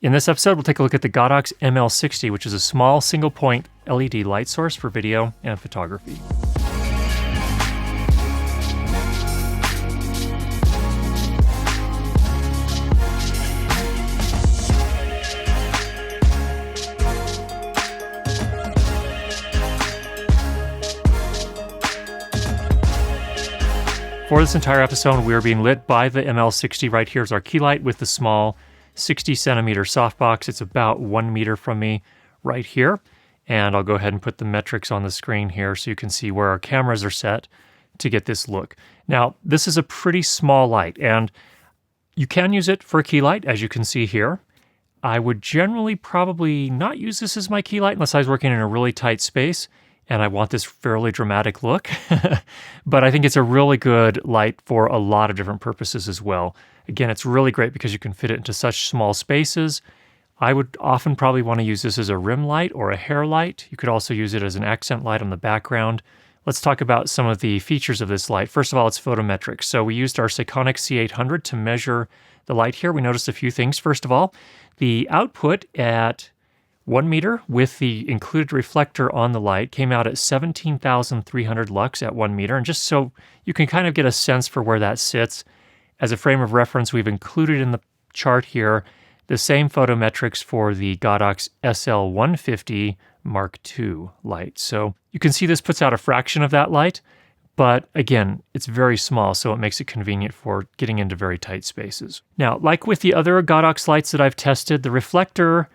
In this episode, we'll take a look at the Godox ML60, which is a small single-point LED light source for video and photography. For this entire episode, we are being lit by the ML60. Right here is our key light with the small 60 centimeter softbox. It's about 1 meter from me right here. And I'll go ahead and put the metrics on the screen here so you can see where our cameras are set to get this look. Now, this is a pretty small light, and you can use it for a key light, as you can see here. I would generally probably not use this as my key light unless I was working in a really tight space and I want this fairly dramatic look. But I think it's a really good light for a lot of different purposes as well. Again, it's really great because you can fit it into such small spaces. I would often probably want to use this as a rim light or a hair light. You could also use it as an accent light on the background. Let's talk about some of the features of this light. First of all, it's photometrics. So we used our Sekonic C800 to measure the light here. We noticed a few things. First of all, the output at 1 meter with the included reflector on the light came out at 17,300 lux at 1 meter. And just so you can kind of get a sense for where that sits, as a frame of reference, we've included in the chart here the same photometrics for the Godox SL150 Mark II light. So you can see this puts out a fraction of that light, but again, it's very small, so it makes it convenient for getting into very tight spaces. Now, like with the other Godox lights that I've tested, the reflector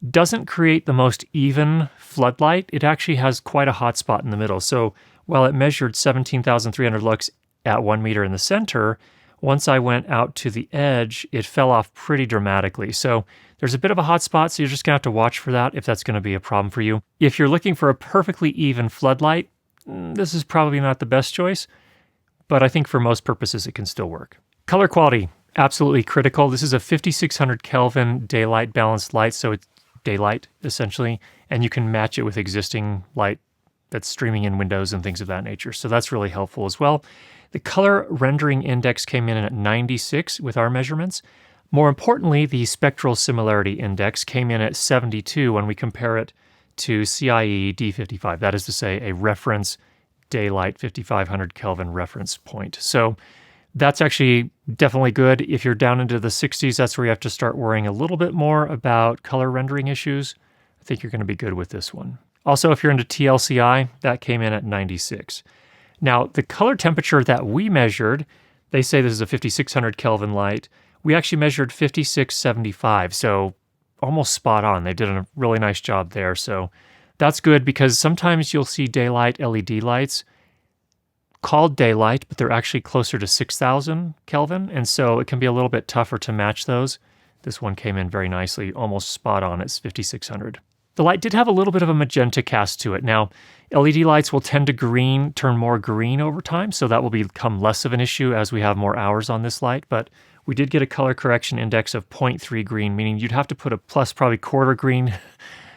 doesn't create the most even floodlight. It actually has quite a hot spot in the middle. So while it measured 17,300 lux at 1 meter in the center, once I went out to the edge, it fell off pretty dramatically. So there's a bit of a hot spot, so you're just going to have to watch for that if that's going to be a problem for you. If you're looking for a perfectly even floodlight, this is probably not the best choice, but I think for most purposes it can still work. Color quality, absolutely critical. This is a 5600 Kelvin daylight balanced light, so it's daylight essentially, and you can match it with existing light that's streaming in windows and things of that nature. So that's really helpful as well. The color rendering index came in at 96 with our measurements. More importantly, the spectral similarity index came in at 72 when we compare it to CIE D55. That is to say, a reference daylight 5500 Kelvin reference point. So that's actually definitely good. If you're down into the 60s, that's where you have to start worrying a little bit more about color rendering issues. I think you're going to be good with this one. Also, if you're into TLCI, that came in at 96. Now, the color temperature that we measured, they say this is a 5600 Kelvin light. We actually measured 5675, so almost spot on. They did a really nice job there. So that's good because sometimes you'll see daylight LED lights called daylight, but they're actually closer to 6,000 Kelvin, and so it can be a little bit tougher to match those. This one came in very nicely, almost spot on. It's 5600. The light did have a little bit of a magenta cast to it. Now, LED lights will tend to turn more green over time, so that will become less of an issue as we have more hours on this light, but we did get a color correction index of 0.3 green, meaning you'd have to put a plus probably quarter green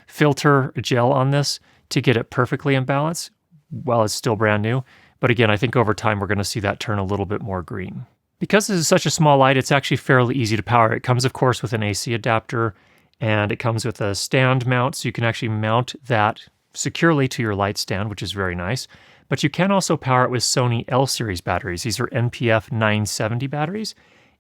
filter gel on this to get it perfectly in balance while it's still brand new. But again, I think over time we're going to see that turn a little bit more green. Because this is such a small light, it's actually fairly easy to power. It comes, of course, with an AC adapter, and it comes with a stand mount, so you can actually mount that securely to your light stand, which is very nice. But you can also power it with Sony L-series batteries. These are NPF 970 batteries.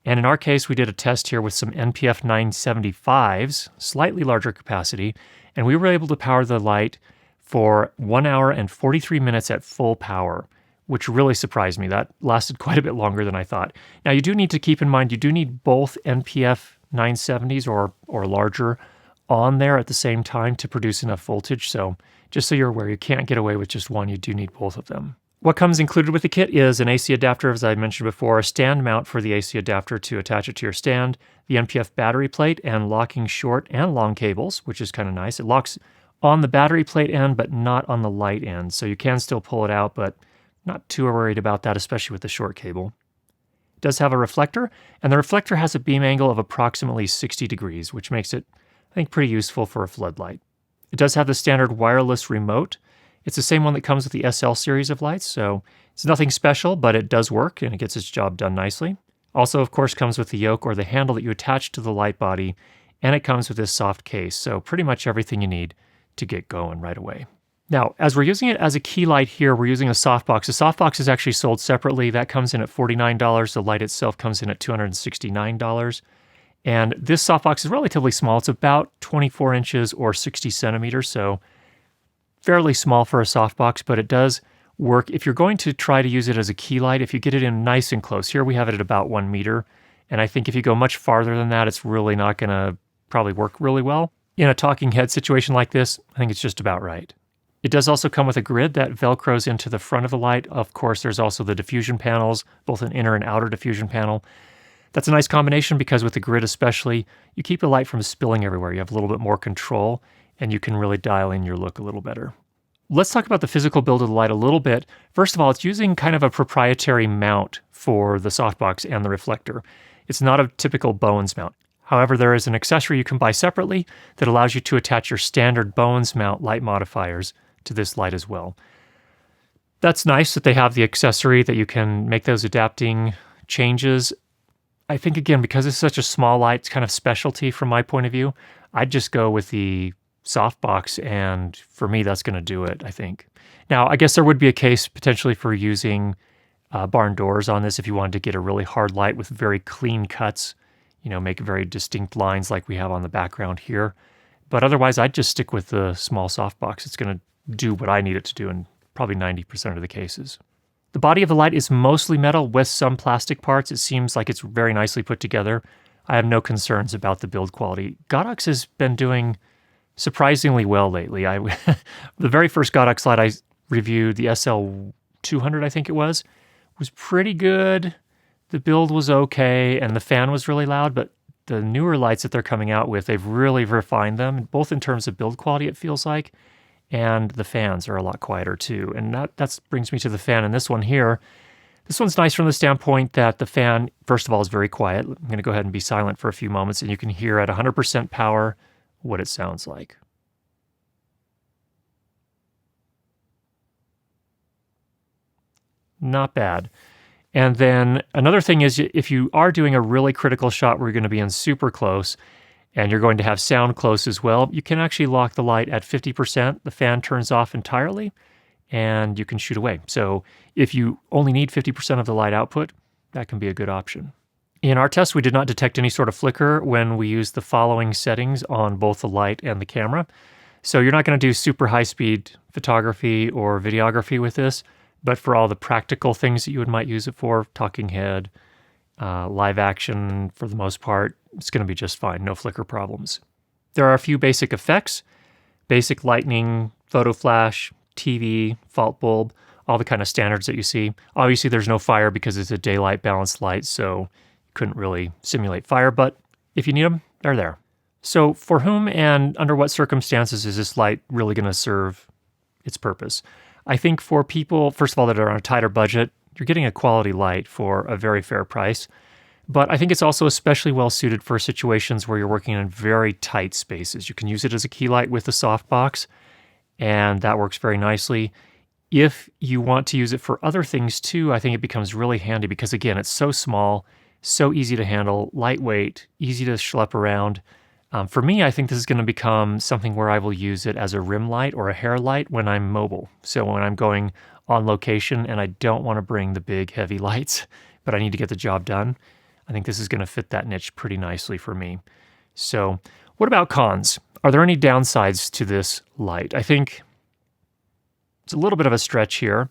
And in our case, we did a test here with some NPF 975s, slightly larger capacity, and we were able to power the light for 1 hour and 43 minutes at full power, which really surprised me. That lasted quite a bit longer than I thought. Now, you do need to keep in mind, you do need both NPF 970s or larger on there at the same time to produce enough voltage. So just so you're aware, you can't get away with just one. You do need both of them. What comes included with the kit is an AC adapter, as I mentioned before, a stand mount for the AC adapter to attach it to your stand, the NPF battery plate, and locking short and long cables, which is kind of nice. It locks on the battery plate end, but not on the light end. So you can still pull it out, but not too worried about that, especially with the short cable. It does have a reflector, and the reflector has a beam angle of approximately 60 degrees, which makes it, I think, pretty useful for a floodlight. It does have the standard wireless remote. It's the same one that comes with the SL series of lights, so it's nothing special, but it does work, and it gets its job done nicely. Also, of course, comes with the yoke or the handle that you attach to the light body, and it comes with this soft case, so pretty much everything you need to get going right away. Now, as we're using it as a key light here, we're using a softbox. The softbox is actually sold separately. That comes in at $49. The light itself comes in at $269. And this softbox is relatively small. It's about 24 inches or 60 centimeters, so fairly small for a softbox, but it does work. If you're going to try to use it as a key light, if you get it in nice and close, here we have it at about 1 meter, and I think if you go much farther than that, it's really not going to probably work really well. In a talking head situation like this, I think it's just about right. It does also come with a grid that velcros into the front of the light. Of course, there's also the diffusion panels, both an inner and outer diffusion panel. That's a nice combination because with the grid especially, you keep the light from spilling everywhere. You have a little bit more control, and you can really dial in your look a little better. Let's talk about the physical build of the light a little bit. First of all, it's using kind of a proprietary mount for the softbox and the reflector. It's not a typical Bowens mount. However, there is an accessory you can buy separately that allows you to attach your standard Bowens mount light modifiers to this light as well. That's nice that they have the accessory that you can make those adapting changes. I think, again, because it's such a small light, it's kind of specialty from my point of view. I'd just go with the softbox, and for me, that's going to do it, I think. Now, I guess there would be a case potentially for using barn doors on this if you wanted to get a really hard light with very clean cuts, make very distinct lines like we have on the background here. But otherwise, I'd just stick with the small softbox. It's going to do what I need it to do in probably 90% of the cases. The body of the light is mostly metal with some plastic parts. It seems like it's very nicely put together. I have no concerns about the build quality. Godox has been doing surprisingly well lately. The very first Godox light I reviewed, the SL200 I think it was pretty good. The build was okay, and the fan was really loud, but the newer lights that they're coming out with, they've really refined them, both in terms of build quality, it feels like, and the fans are a lot quieter too. And that brings me to the fan in this one here. This one's nice from the standpoint that the fan, first of all, is very quiet. I'm going to go ahead and be silent for a few moments, and you can hear at 100% power what it sounds like. Not bad. And then another thing is, if you are doing a really critical shot where you're going to be in super close and you're going to have sound close as well, you can actually lock the light at 50%. The fan turns off entirely and you can shoot away. So if you only need 50% of the light output, that can be a good option. In our test, we did not detect any sort of flicker when we used the following settings on both the light and the camera. So you're not going to do super high-speed photography or videography with this. But for all the practical things that you might use it for, talking head, live action, for the most part, it's going to be just fine, no flicker problems. There are a few basic effects, basic lighting, photo flash, TV, fault bulb, all the kind of standards that you see. Obviously, there's no fire because it's a daylight balanced light, so you couldn't really simulate fire, but if you need them, they're there. So for whom and under what circumstances is this light really going to serve its purpose? I think for people, first of all, that are on a tighter budget, you're getting a quality light for a very fair price. But I think it's also especially well suited for situations where you're working in very tight spaces. You can use it as a key light with the softbox, and that works very nicely. If you want to use it for other things too, I think it becomes really handy because, again, it's so small, so easy to handle, lightweight, easy to schlep around. For me, I think this is going to become something where I will use it as a rim light or a hair light when I'm mobile. So when I'm going on location and I don't want to bring the big heavy lights, but I need to get the job done, I think this is going to fit that niche pretty nicely for me. So what about cons? Are there any downsides to this light? I think it's a little bit of a stretch here.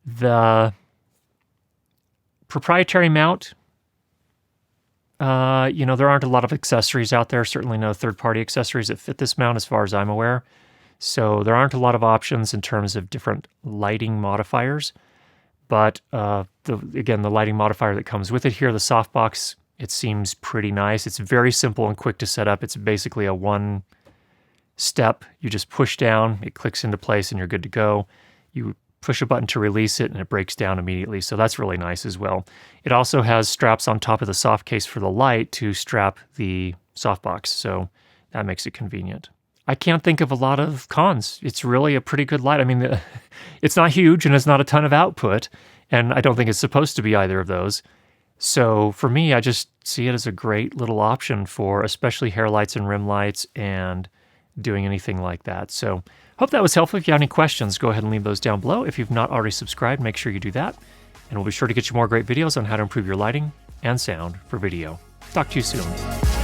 The proprietary mount, there aren't a lot of accessories out there, certainly no third-party accessories that fit this mount as far as I'm aware. So there aren't a lot of options in terms of different lighting modifiers. But the lighting modifier that comes with it here, the softbox, it seems pretty nice. It's very simple and quick to set up. It's basically a one step. You just push down, it clicks into place, and you're good to go. You push a button to release it and it breaks down immediately. So that's really nice as well. It also has straps on top of the soft case for the light to strap the softbox. So that makes it convenient. I can't think of a lot of cons. It's really a pretty good light. I mean, it's not huge and it's not a ton of output. And I don't think it's supposed to be either of those. So for me, I just see it as a great little option for especially hair lights and rim lights and doing anything like that. So hope that was helpful. If you have any questions, go ahead and leave those down below. If you've not already subscribed, make sure you do that. And we'll be sure to get you more great videos on how to improve your lighting and sound for video. Talk to you soon.